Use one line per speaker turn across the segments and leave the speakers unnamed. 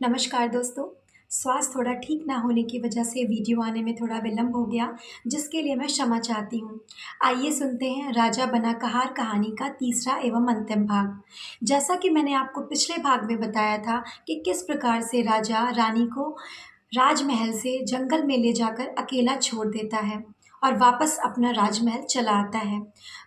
नमस्कार दोस्तों। स्वास्थ्य थोड़ा ठीक ना होने की वजह से वीडियो आने में थोड़ा विलंब हो गया, जिसके लिए मैं क्षमा चाहती हूँ। आइए सुनते हैं राजा बना कहार कहानी का तीसरा एवं अंतिम भाग। जैसा कि मैंने आपको पिछले भाग में बताया था कि किस प्रकार से राजा रानी को राजमहल से जंगल में ले जाकर अकेला छोड़ देता है और वापस अपना राजमहल चला आता है।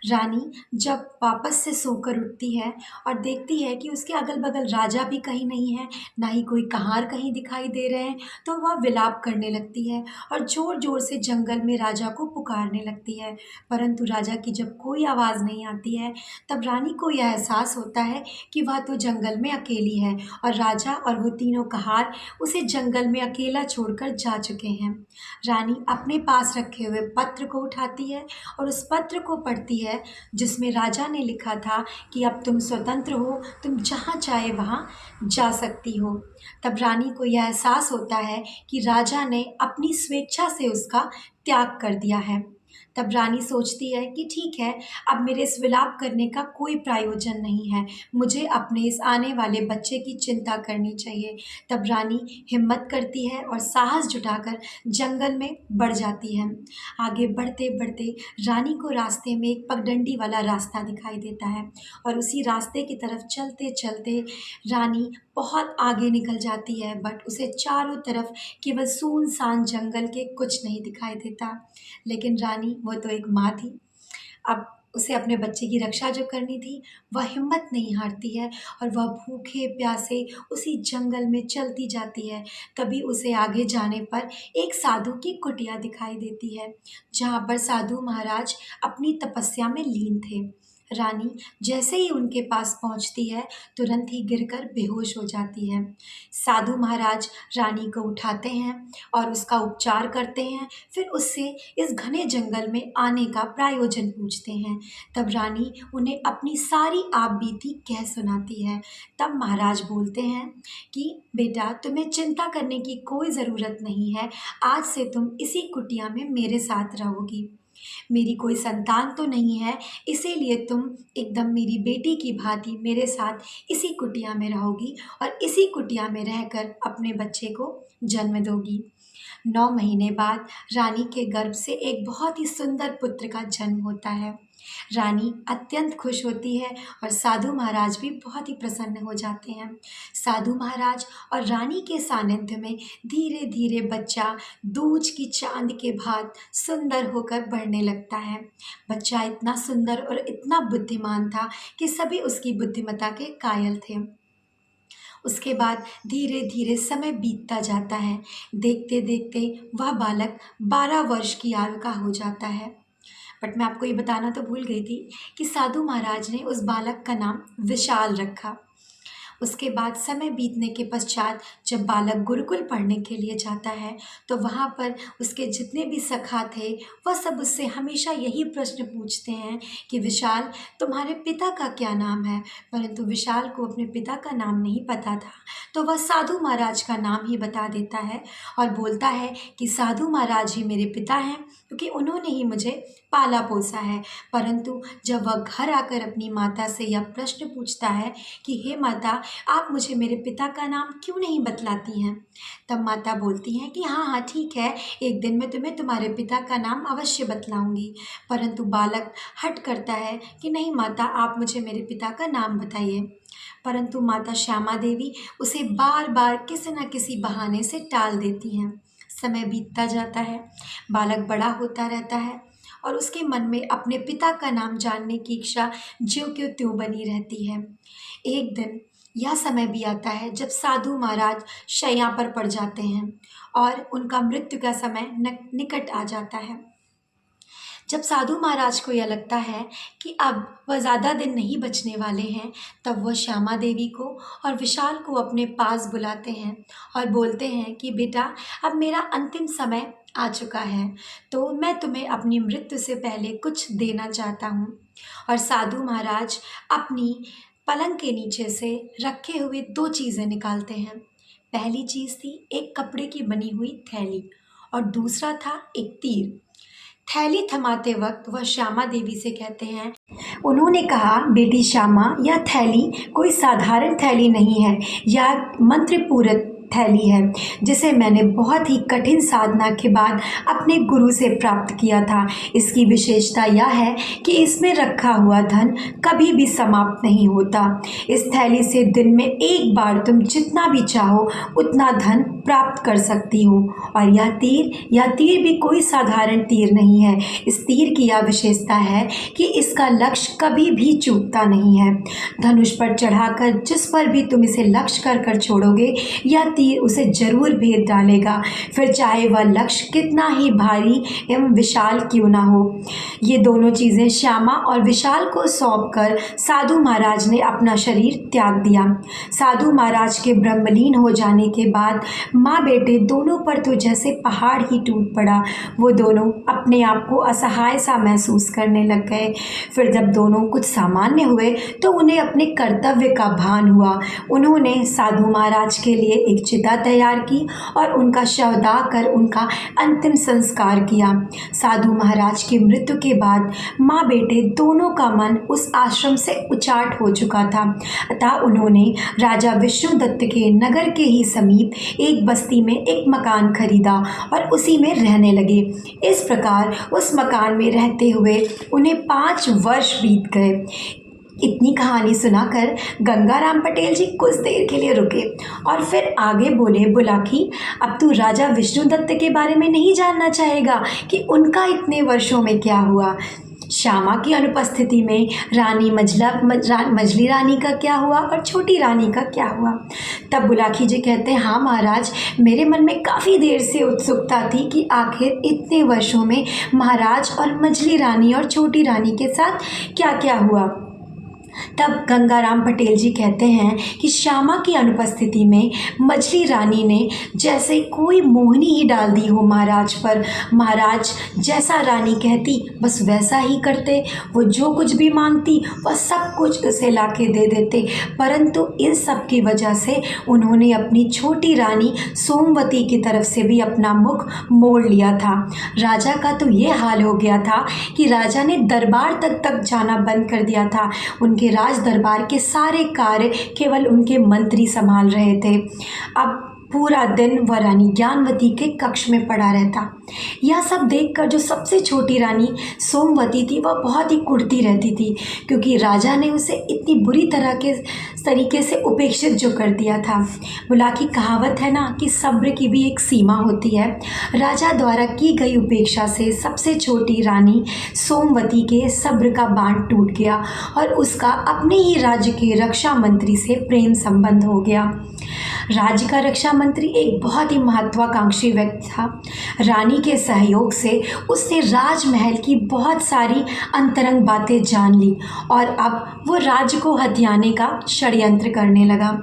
रानी जब वापस से सोकर उठती है और देखती है कि उसके अगल-बगल राजा भी कहीं नहीं है, ना ही कोई कहार कहीं दिखाई दे रहे हैं, तो वह विलाप करने लगती है और ज़ोर-ज़ोर से जंगल में राजा को पुकारने लगती है। परंतु राजा की जब कोई आवाज़ नहीं आती है, तब रानी को यह एहसास होता है कि वह तो जंगल में अकेली है और राजा और वो तीनों कहार उसे जंगल में अकेला छोड़कर जा चुके हैं। रानी अपने पास रखे हुए पत्र को उठाती है और उस पत्र को पढ़ती है, जिसमें राजा ने लिखा था कि अब तुम स्वतंत्र हो, तुम जहाँ चाहे वहाँ जा सकती हो। तब रानी को यह एहसास होता है कि राजा ने अपनी स्वेच्छा से उसका त्याग कर दिया है। तब रानी सोचती है कि ठीक है, अब मेरे इस विलाप करने का कोई प्रयोजन नहीं है, मुझे अपने इस आने वाले बच्चे की चिंता करनी चाहिए। तब रानी हिम्मत करती है और साहस जुटाकर जंगल में बढ़ जाती है। आगे बढ़ते-बढ़ते रानी को रास्ते में एक पगडंडी वाला रास्ता दिखाई देता है और उसी रास्ते की तरफ चलते-चलते रानी बहुत आगे निकल जाती है, बट उसे चारों तरफ केवल सुनसान जंगल के कुछ नहीं दिखाई देता। लेकिन रानी, वो तो एक माँ थी, अब उसे अपने बच्चे की रक्षा जो करनी थी, वह हिम्मत नहीं हारती है और वह भूखे-प्यासे उसी जंगल में चलती जाती है। तभी उसे आगे जाने पर एक साधु की कुटिया दिखाई देती है, जहाँ पर साधु महाराज अपनी तपस्या में लीन थे। रानी जैसे ही उनके पास पहुँचती है, तुरंत ही गिरकर बेहोश हो जाती है। साधु महाराज रानी को उठाते हैं और उसका उपचार करते हैं, फिर उससे इस घने जंगल में आने का प्रयोजन पूछते हैं। तब रानी उन्हें अपनी सारी आपबीती कह सुनाती है। तब महाराज बोलते हैं कि बेटा, तुम्हें चिंता करने की कोई ज़रूरत नहीं है, आज से तुम इसी कुटिया में मेरे साथ रहोगी। मेरी कोई संतान तो नहीं है, इसीलिए तुम एकदम मेरी बेटी की भांति मेरे साथ इसी कुटिया में रहोगी और इसी कुटिया में रहकर अपने बच्चे को जन्म दोगी। 9 महीने बाद रानी के गर्भ से एक बहुत ही सुंदर पुत्र का जन्म होता है। रानी अत्यंत खुश होती है और साधु महाराज भी बहुत ही प्रसन्न हो जाते हैं। साधु महाराज और रानी के सानिध्य में धीरे-धीरे बच्चा दूज की चाँद के भांति सुंदर होकर बढ़ने लगता है। बच्चा इतना सुंदर और इतना बुद्धिमान था कि सभी उसकी बुद्धिमत्ता के कायल थे। उसके बाद धीरे-धीरे समय बीतता जाता है। देखते-देखते वह बालक 12 वर्ष की आयु का हो जाता है। बट मैं आपको ये बताना तो भूल गई थी कि साधु महाराज ने उस बालक का नाम विशाल रखा। उसके बाद समय बीतने के पश्चात जब बालक गुरुकुल पढ़ने के लिए जाता है, तो वहाँ पर उसके जितने भी सखा थे, वह सब उससे हमेशा यही प्रश्न पूछते हैं कि विशाल, तुम्हारे पिता का क्या नाम है? परंतु विशाल को अपने पिता का नाम नहीं पता था, तो वह साधु महाराज का नाम ही बता देता है और बोलता है कि साधु महाराज ही मेरे पिता हैं, क्योंकि उन्होंने ही मुझे पाला पोसा है। परंतु जब वह घर आकर अपनी माता से यह प्रश्न पूछता है कि हे माता, आप मुझे मेरे पिता का नाम क्यों नहीं बतलाती हैं? तब माता बोलती हैं कि हाँ हाँ ठीक है, एक दिन मैं तुम्हें तुम्हारे पिता का नाम अवश्य बतलाऊंगी। परंतु बालक हठ करता है कि नहीं माता, आप मुझे मेरे पिता का नाम बताइए। परंतु माता श्यामा देवी उसे बार बार किसी न किसी बहाने से टाल देती हैं। समय बीतता जाता है, बालक बड़ा होता रहता है और उसके मन में अपने पिता का नाम जानने की इच्छा ज्यों क्यों त्यों बनी रहती है। एक दिन यह समय भी आता है जब साधु महाराज शैया पर पड़ जाते हैं और उनका मृत्यु का समय निकट आ जाता है। जब साधु महाराज को यह लगता है कि अब वह ज़्यादा दिन नहीं बचने वाले हैं, तब वह श्यामा देवी को और विशाल को अपने पास बुलाते हैं और बोलते हैं कि बेटा, अब मेरा अंतिम समय आ चुका है, तो मैं तुम्हें अपनी मृत्यु से पहले कुछ देना चाहता हूँ। और साधु महाराज अपनी पलंग के नीचे से रखे हुए 2 चीज़ें निकालते हैं। पहली चीज़ थी एक कपड़े की बनी हुई थैली और दूसरा था एक तीर। थैली थमाते वक्त वह श्यामा देवी से कहते हैं, उन्होंने कहा, बेटी श्यामा, यह थैली कोई साधारण थैली नहीं है, यह मंत्र थैली है जिसे मैंने बहुत ही कठिन साधना के बाद अपने गुरु से प्राप्त किया था। इसकी विशेषता यह है कि इसमें रखा हुआ धन कभी भी समाप्त नहीं होता। इस थैली से दिन में एक बार तुम जितना भी चाहो उतना धन प्राप्त कर सकती हो। और यह तीर भी कोई साधारण तीर नहीं है। इस तीर की यह विशेषता है कि इसका लक्ष्य कभी भी चूकता नहीं है। धनुष पर चढ़ाकर जिस पर भी तुम इसे लक्ष्य कर छोड़ोगे यह तीर उसे जरूर भेद डालेगा, फिर चाहे वह लक्ष्य कितना ही भारी एवं विशाल क्यों ना हो। ये दोनों चीज़ें श्यामा और विशाल को सौंपकर साधु महाराज ने अपना शरीर त्याग दिया। साधु महाराज के ब्रह्मलीन हो जाने के बाद माँ बेटे दोनों पर तो जैसे पहाड़ ही टूट पड़ा। वो दोनों अपने आप को असहाय सा महसूस करने लग गए। फिर जब दोनों कुछ सामान्य हुए तो उन्हें अपने कर्तव्य का भान हुआ। उन्होंने साधु महाराज के लिए एक चिता तैयार की और उनका शव दाह कर उनका अंतिम संस्कार किया। साधु महाराज की मृत्यु के बाद माँ बेटे दोनों का मन उस आश्रम से उचाट हो चुका था। अतः उन्होंने राजा विष्णुदत्त के नगर के ही समीप एक बस्ती में एक मकान खरीदा और उसी में रहने लगे। इस प्रकार उस मकान में रहते हुए उन्हें 5 वर्ष बीत गए। इतनी कहानी सुनाकर गंगाराम पटेल जी कुछ देर के लिए रुके और फिर आगे बोले, बुलाकी, अब तू राजा विष्णुदत्त के बारे में नहीं जानना चाहेगा कि उनका इतने वर्षों में क्या हुआ? श्यामा की अनुपस्थिति में रानी मझली रानी का क्या हुआ और छोटी रानी का क्या हुआ? तब बुलाकी जी कहते हैं, हाँ महाराज, मेरे मन में काफ़ी देर से उत्सुकता थी कि आखिर इतने वर्षों में महाराज और मझली रानी और छोटी रानी के साथ क्या क्या हुआ। तब गंगाराम पटेल जी कहते हैं कि श्यामा की अनुपस्थिति में मछली रानी ने जैसे कोई मोहनी ही डाल दी हो महाराज पर। महाराज जैसा रानी कहती बस वैसा ही करते। वो जो कुछ भी मांगती वह सब कुछ उसे लाके दे देते। परंतु इन सब की वजह से उन्होंने अपनी छोटी रानी सोमवती की तरफ से भी अपना मुख मोड़ लिया था। राजा का तो ये हाल हो गया था कि राजा ने दरबार तक जाना बंद कर दिया था। उनके राज दरबार के सारे कार्य केवल उनके मंत्री संभाल रहे थे। अब पूरा दिन वह रानी ज्ञानवती के कक्ष में पड़ा रहता। यह सब देखकर जो सबसे छोटी रानी सोमवती थी वह बहुत ही कुढ़ती रहती थी, क्योंकि राजा ने उसे इतनी बुरी तरीके से उपेक्षित जो कर दिया था। बुलाकी कहावत है ना कि सब्र की भी एक सीमा होती है। राजा द्वारा की गई उपेक्षा से सबसे छोटी रानी सोमवती के सब्र का बांध टूट गया और उसका अपने ही राज्य के रक्षा मंत्री से प्रेम संबंध हो गया। राज्य का रक्षा मंत्री एक बहुत ही महत्वाकांक्षी व्यक्ति था। रानी के सहयोग से उसने राजमहल की बहुत सारी अंतरंग बातें जान ली और अब वो राज्य को हथियाने का षड्यंत्र करने लगा।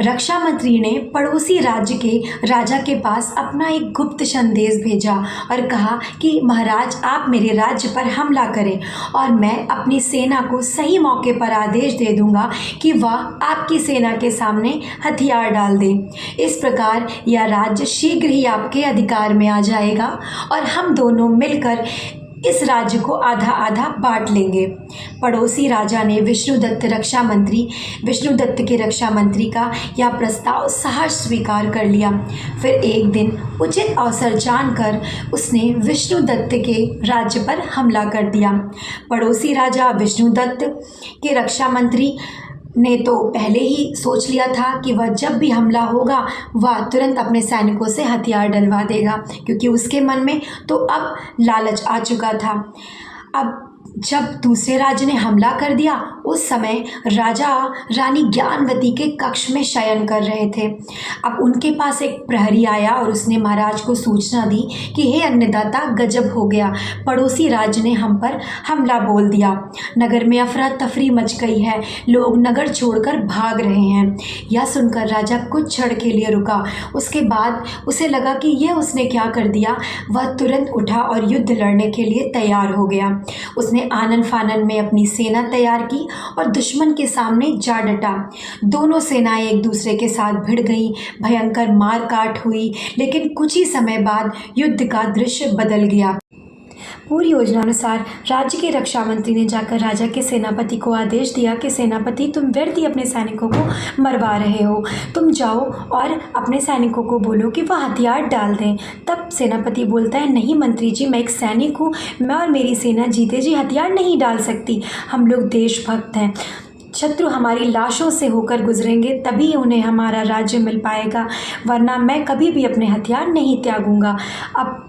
रक्षा मंत्री ने पड़ोसी राज्य के राजा के पास अपना एक गुप्त संदेश भेजा और कहा कि महाराज आप मेरे राज्य पर हमला करें और मैं अपनी सेना को सही मौके पर आदेश दे दूंगा कि वह आपकी सेना के सामने हथियार डाल दे। इस प्रकार यह राज्य शीघ्र ही आपके अधिकार में आ जाएगा और हम दोनों मिलकर इस राज्य को आधा आधा बांट लेंगे। पड़ोसी राजा ने विष्णुदत्त के रक्षा मंत्री का यह प्रस्ताव सहर्ष स्वीकार कर लिया। फिर एक दिन उचित अवसर जानकर उसने विष्णुदत्त के राज्य पर हमला कर दिया। पड़ोसी राजा विष्णुदत्त के रक्षा मंत्री ने तो पहले ही सोच लिया था कि वह जब भी हमला होगा वह तुरंत अपने सैनिकों से हथियार डलवा देगा, क्योंकि उसके मन में तो अब लालच आ चुका था। अब जब दूसरे राज्य ने हमला कर दिया उस समय राजा रानी ज्ञानवती के कक्ष में शयन कर रहे थे। अब उनके पास एक प्रहरी आया और उसने महाराज को सूचना दी कि हे अन्नदाता, गजब हो गया, पड़ोसी राज्य ने हम पर हमला बोल दिया। नगर में अफरा तफरी मच गई है, लोग नगर छोड़कर भाग रहे हैं। यह सुनकर राजा कुछ क्षण के लिए रुका। उसके बाद उसे लगा कि यह उसने क्या कर दिया। वह तुरंत उठा और युद्ध लड़ने के लिए तैयार हो गया। उसने आनन फानन में अपनी सेना तैयार की और दुश्मन के सामने जा डटा। दोनों सेनाएं एक दूसरे के साथ भिड़ गईं। भयंकर मार काट हुई, लेकिन कुछ ही समय बाद युद्ध का दृश्य बदल गया। पूरी योजना अनुसार राज्य के रक्षा मंत्री ने जाकर राजा के सेनापति को आदेश दिया कि सेनापति, तुम व्यर्थ ही अपने सैनिकों को मरवा रहे हो। तुम जाओ और अपने सैनिकों को बोलो कि वह हथियार डाल दें। तब सेनापति बोलता है, नहीं मंत्री जी, मैं एक सैनिक हूँ, मैं और मेरी सेना जीते जी हथियार नहीं डाल सकती। हम लोग देशभक्त हैं। शत्रु हमारी लाशों से होकर गुजरेंगे तभी उन्हें हमारा राज्य मिल पाएगा, वरना मैं कभी भी अपने हथियार नहीं त्यागूंगा। अब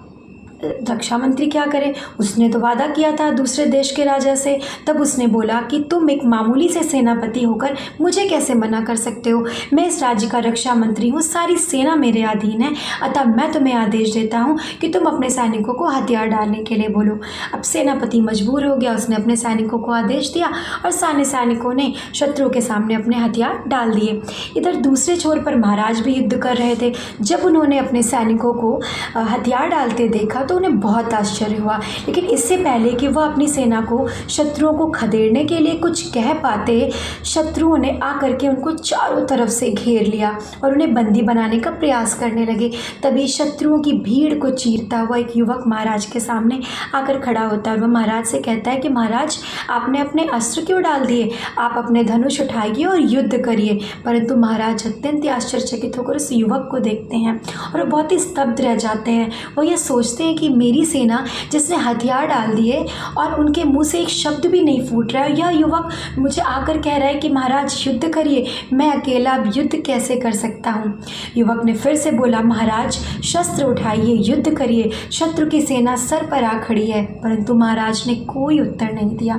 रक्षा मंत्री क्या करे, उसने तो वादा किया था दूसरे देश के राजा से। तब उसने बोला कि तुम एक मामूली से सेनापति होकर मुझे कैसे मना कर सकते हो। मैं इस राज्य का रक्षा मंत्री हूँ, सारी सेना मेरे अधीन है, अतः मैं तुम्हें आदेश देता हूँ कि तुम अपने सैनिकों को हथियार डालने के लिए बोलो। अब सेनापति मजबूर हो गया, उसने अपने सैनिकों को आदेश दिया और सारे सैनिकों ने शत्रुओं के सामने अपने हथियार डाल दिए। इधर दूसरे छोर पर महाराज भी युद्ध कर रहे थे। जब उन्होंने अपने सैनिकों को हथियार डालते देखा तो उन्हें बहुत आश्चर्य हुआ, लेकिन इससे पहले कि वह अपनी सेना को शत्रुओं को खदेड़ने के लिए कुछ कह पाते, शत्रुओं ने आकर के उनको चारों तरफ से घेर लिया और उन्हें बंदी बनाने का प्रयास करने लगे। तभी शत्रुओं की भीड़ को चीरता हुआ एक युवक महाराज के सामने आकर खड़ा होता है और वह महाराज से कहता है कि महाराज, आपने अपने अस्त्र क्यों डाल दिए? आप अपने धनुष उठाइए और युद्ध करिए। परंतु महाराज अत्यंत आश्चर्यचकित होकर उस युवक को देखते हैं और बहुत ही स्तब्ध रह जाते हैं। वो ये सोचते हैं कि मेरी सेना जिसने हथियार डाल दिए और उनके मुंह से एक शब्द भी नहीं फूट रहा है, यह युवक मुझे आकर कह रहा है कि महाराज युद्ध करिए, मैं अकेला अब युद्ध कैसे कर सकता हूँ। युवक ने फिर से बोला, महाराज शस्त्र उठाइए, युद्ध करिए, शत्रु की सेना सर पर आ खड़ी है। परंतु महाराज ने कोई उत्तर नहीं दिया।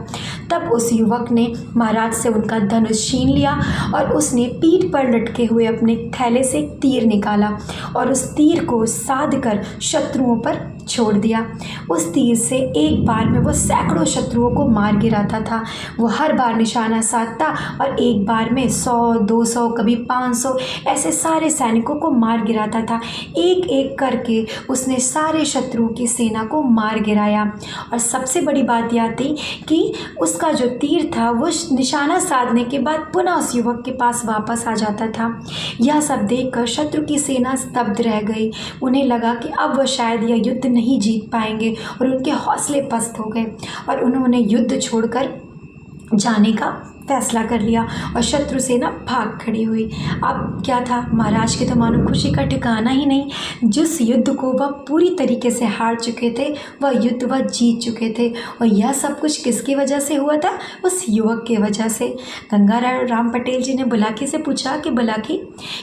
तब उस युवक ने महाराज से उनका धनुष छीन लिया और उसने पीठ पर लटके हुए अपने थैले से एक तीर निकाला और उस तीर को साध कर शत्रुओं पर छोड़ दिया। उस तीर से एक बार में वो सैकड़ों शत्रुओं को मार गिराता था। वो हर बार निशाना साधता और एक बार में 100, 200, कभी 500 ऐसे सारे सैनिकों को मार गिराता था। एक एक करके उसने सारे शत्रुओं की सेना को मार गिराया। और सबसे बड़ी बात यह थी कि उसका जो तीर था वो निशाना साधने के बाद पुनः उस युवक के पास वापस आ जाता था। यह सब देखकर शत्रु की सेना स्तब्ध रह गई। उन्हें लगा कि अब वह शायद यह युद्ध नहीं जीत पाएंगे और उनके हौसले पस्त हो गए और उन्होंने युद्ध छोड़कर जाने का फैसला कर लिया और शत्रु सेना भाग खड़ी हुई। अब क्या था, महाराज के तो मानो खुशी का ठिकाना ही नहीं। जिस युद्ध को वह पूरी तरीके से हार चुके थे, वह युद्ध वह जीत चुके थे। और यह सब कुछ किसकी वजह से हुआ था? उस युवक के वजह से। गंगाराम पटेल जी ने बुलाकी से पूछा कि बुलाकी,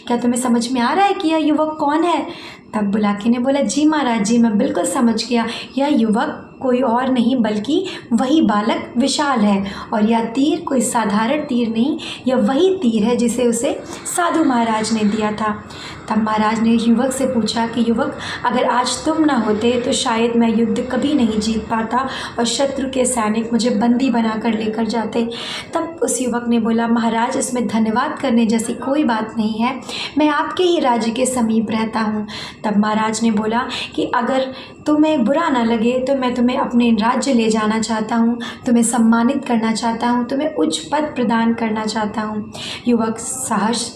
क्या तुम्हें समझ में आ रहा है कि यह युवक कौन है? तब बुलाकी ने बोला, जी महाराज जी, मैं बिल्कुल समझ गया। यह युवक कोई और नहीं बल्कि वही बालक विशाल है और यह तीर कोई साधारण तीर नहीं, यह वही तीर है जिसे उसे साधु महाराज ने दिया था। तब महाराज ने युवक से पूछा कि युवक, अगर आज तुम ना होते तो शायद मैं युद्ध कभी नहीं जीत पाता और शत्रु के सैनिक मुझे बंदी बनाकर लेकर जाते। तब उस युवक ने बोला, महाराज इसमें धन्यवाद करने जैसी कोई बात नहीं है, मैं आपके ही राज्य के समीप रहता हूँ। तब महाराज ने बोला कि अगर तुम्हें बुरा ना लगे तो मैं तुम्हें अपने राज्य ले जाना चाहता हूँ, तुम्हें सम्मानित करना चाहता हूँ, तुम्हें उच्च पद प्रदान करना चाहता हूँ। युवक सहर्ष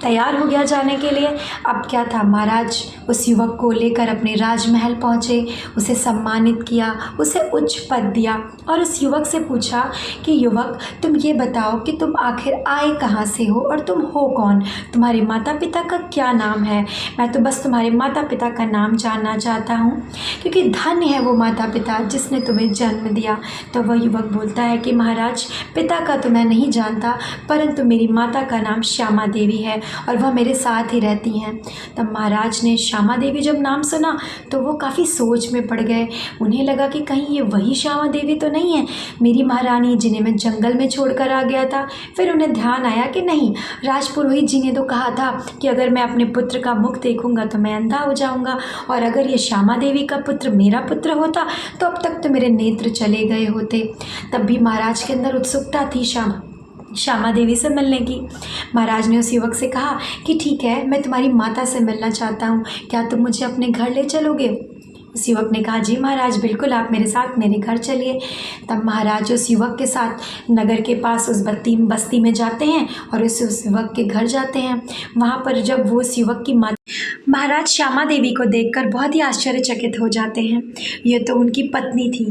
तैयार हो गया जाने के लिए। अब क्या था, महाराज उस युवक को लेकर अपने राजमहल पहुँचे, उसे सम्मानित किया, उसे उच्च पद दिया और उस युवक से पूछा कि युवक, तुम ये बताओ कि तुम आखिर आए कहाँ से हो और तुम हो कौन? तुम्हारे माता पिता का क्या नाम है? मैं तो बस तुम्हारे माता पिता का नाम जानना चाहता हूँ, क्योंकि धन्य है वो माता पिता जिसने तुम्हें जन्म दिया। तो वह युवक बोलता है कि महाराज, पिता का तो मैं नहीं जानता, परंतु मेरी माता का नाम श्यामा देवी है और वह मेरे साथ ही रहती हैं। तब महाराज ने श्यामा देवी जब नाम सुना तो वो काफ़ी सोच में पड़ गए। उन्हें लगा कि कहीं ये वही श्यामा देवी तो नहीं है, मेरी महारानी जिन्हें मैं जंगल में छोड़कर आ गया था। फिर उन्हें ध्यान आया कि नहीं, राजपुरोहित जी ने तो कहा था कि अगर मैं अपने पुत्र का मुख देखूंगा तो मैं अंधा हो जाऊंगा, और अगर ये श्यामा देवी का पुत्र मेरा पुत्र होता तो अब तक तो मेरे नेत्र चले गए होते। तब भी महाराज के अंदर उत्सुकता थी श्यामा देवी से मिलने की। महाराज ने उस युवक से कहा कि ठीक है, मैं तुम्हारी माता से मिलना चाहता हूँ, क्या तुम मुझे अपने घर ले चलोगे? उस युवक ने कहा, जी महाराज, बिल्कुल आप मेरे साथ मेरे घर चलिए। तब महाराज उस युवक के साथ नगर के पास उस बस्ती में जाते हैं और उस युवक के घर जाते हैं। वहाँ पर जब वो उस युवक की महाराज श्यामा देवी को देखकर बहुत ही आश्चर्यचकित हो जाते हैं। ये तो उनकी पत्नी थी।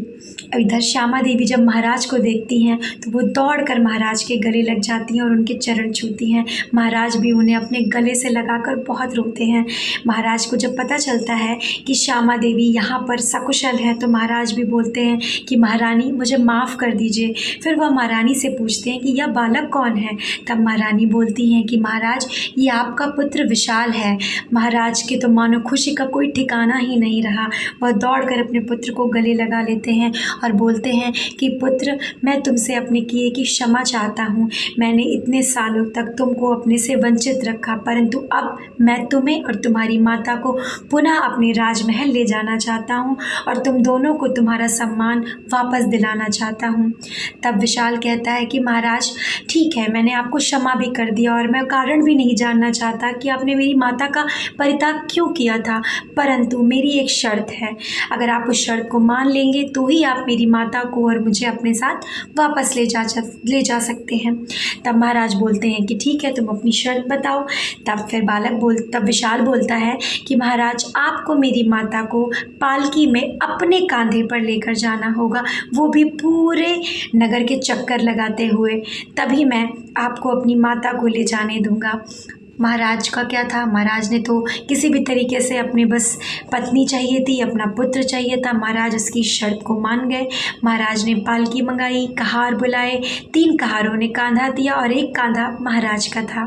इधर श्यामा देवी जब महाराज को देखती हैं तो वो दौड़कर महाराज के गले लग जाती हैं और उनके चरण छूती हैं। महाराज भी उन्हें अपने गले से लगाकर बहुत रोते हैं। महाराज को जब पता चलता है कि श्यामा देवी यहाँ पर सकुशल है तो महाराज भी बोलते हैं कि महारानी, मुझे माफ़ कर दीजिए। फिर वह महारानी से पूछते हैं कि यह बालक कौन है। तब महारानी बोलती हैं कि महाराज, ये आपका पुत्र विशाल है। महाराज के तो मानो खुशी का कोई ठिकाना ही नहीं रहा। वह दौड़कर अपने पुत्र को गले लगा लेते हैं और बोलते हैं कि पुत्र, मैं तुमसे अपने किए की क्षमा चाहता हूँ। मैंने इतने सालों तक तुमको अपने से वंचित रखा, परंतु अब मैं तुम्हें और तुम्हारी माता को पुनः अपने राजमहल ले जाना चाहता हूँ और तुम दोनों को तुम्हारा सम्मान वापस दिलाना चाहता हूँ। तब विशाल कहता है कि महाराज ठीक है, मैंने आपको क्षमा भी कर दिया और मैं कारण भी नहीं जानना चाहता कि आपने मेरी माता का परित्याग क्यों किया था, परंतु मेरी एक शर्त है। अगर आप उस शर्त को मान लेंगे तो ही आप मेरी माता को और मुझे अपने साथ वापस ले जा सकते हैं। तब महाराज बोलते हैं कि ठीक है, तुम अपनी शर्त बताओ। तब विशाल बोलता है कि महाराज, आपको मेरी माता को पालकी में अपने कंधे पर लेकर जाना होगा, वो भी पूरे नगर के चक्कर लगाते हुए, तभी मैं आपको अपनी माता को ले जाने दूंगा। महाराज का क्या था, महाराज ने तो किसी भी तरीके से अपने बस पत्नी चाहिए थी, अपना पुत्र चाहिए था। महाराज उसकी शर्त को मान गए। महाराज ने पालकी मंगाई, कहार बुलाए, 3 कहारों ने कांधा दिया और एक कांधा महाराज का था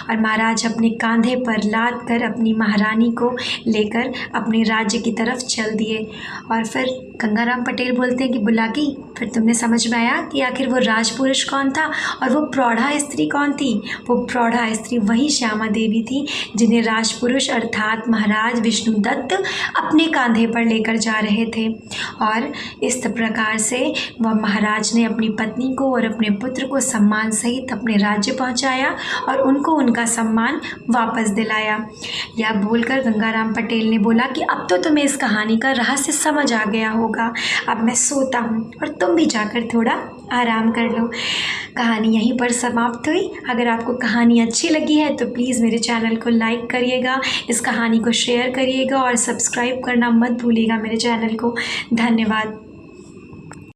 और महाराज अपने कांधे पर लाद कर अपनी महारानी को लेकर अपने राज्य की तरफ चल दिए। और फिर गंगाराम पटेल बोलते हैं कि बुलाकी, फिर तुमने समझ में आया कि आखिर वो राजपुरुष कौन था और वो प्रौढ़ा स्त्री कौन थी। वो प्रौढ़ा स्त्री वही श्यामा देवी थी जिन्हें राजपुरुष अर्थात महाराज विष्णुदत्त अपने कंधे पर लेकर जा रहे थे। और इस प्रकार से वह महाराज ने अपनी पत्नी को और अपने पुत्र को सम्मान सहित अपने राज्य पहुंचाया और उनको उनका सम्मान वापस दिलाया। यह बोलकर गंगाराम पटेल ने बोला कि अब तो तुम्हें इस कहानी का रहस्य समझ आ गया होगा। अब मैं सोता हूँ और तुम भी जाकर थोड़ा आराम कर लो। कहानी यहीं पर समाप्त हुई। अगर आपको कहानी अच्छी लगी है तो प्लीज़ मेरे चैनल को लाइक करिएगा, इस कहानी को शेयर करिएगा और सब्सक्राइब करना मत भूलिएगा मेरे चैनल को। धन्यवाद।